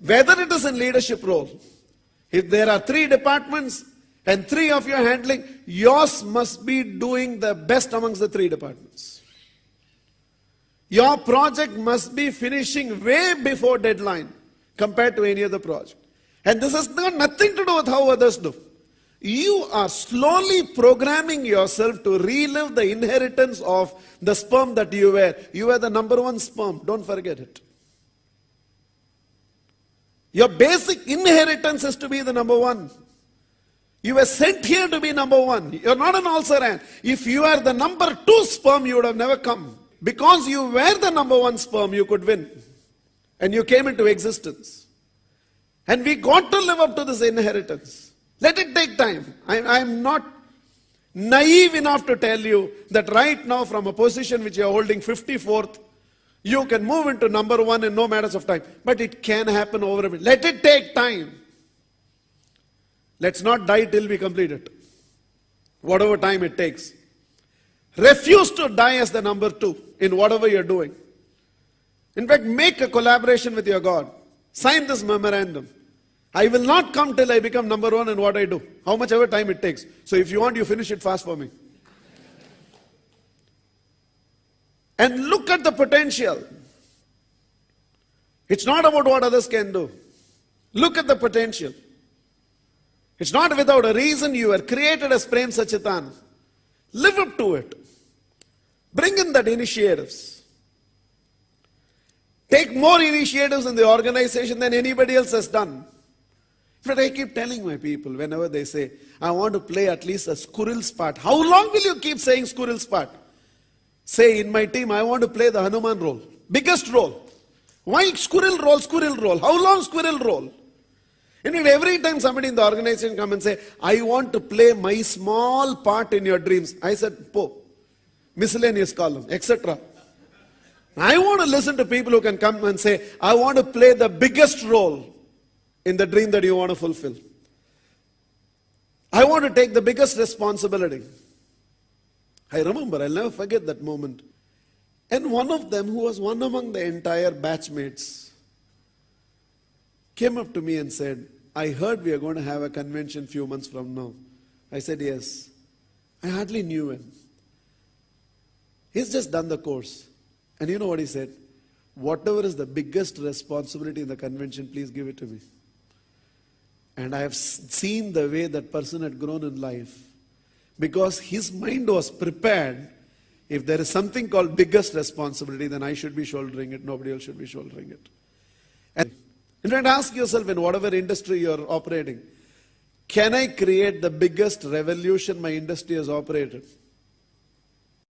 Whether it is in leadership role, if there are 3 departments and 3 of you are handling, yours must be doing the best amongst the 3 departments. Your project must be finishing way before deadline compared to any other project. And this has got nothing to do with how others do. You are slowly programming yourself to relive the inheritance of the sperm that you were. You were the number 1 sperm. Don't forget it. Your basic inheritance is to be the number 1. You were sent here to be number 1. You're not an also-ran. If you are the number 2 sperm, you would have never come. Because you were the number 1 sperm, you could win. And you came into existence. And we got to live up to this inheritance. Let it take time. I'm not naive enough to tell you that right now, from a position which you're holding 54th, you can move into number 1 in no matters of time. But it can happen over a minute. Let it take time. Let's not die till we complete it. Whatever time it takes. Refuse to die as the number 2 in whatever you're doing. In fact, make a collaboration with your God. Sign this memorandum. I will not come till I become number 1 in what I do. How much ever time it takes. So if you want, you finish it fast for me. And look at the potential. It's not about what others can do. Look at the potential. It's not without a reason you were created as Prem Sachitan. Live up to it. Bring in that initiatives. Take more initiatives in the organization than anybody else has done. But I keep telling my people, whenever they say, I want to play at least a squirrel's part. How long will you keep saying squirrel's part? Say, in my team, I want to play the Hanuman role. Biggest role. Why squirrel role, squirrel role? How long squirrel role? In fact, every time somebody in the organization come and say, I want to play my small part in your dreams. I said, miscellaneous column, etc. I want to listen to people who can come and say, I want to play the biggest role in the dream that you want to fulfill. I want to take the biggest responsibility. I remember, I'll never forget that moment. And one of them, who was one among the entire batchmates, came up to me and said, I heard we are going to have a convention few months from now. I said, yes. I hardly knew him. He's just done the course. And you know what he said? Whatever is the biggest responsibility in the convention, please give it to me. And I have seen the way that person had grown in life. Because his mind was prepared. If there is something called biggest responsibility, then I should be shouldering it. Nobody else should be shouldering it. And in fact, ask yourself, in whatever industry you're operating, can I create the biggest revolution my industry has operated?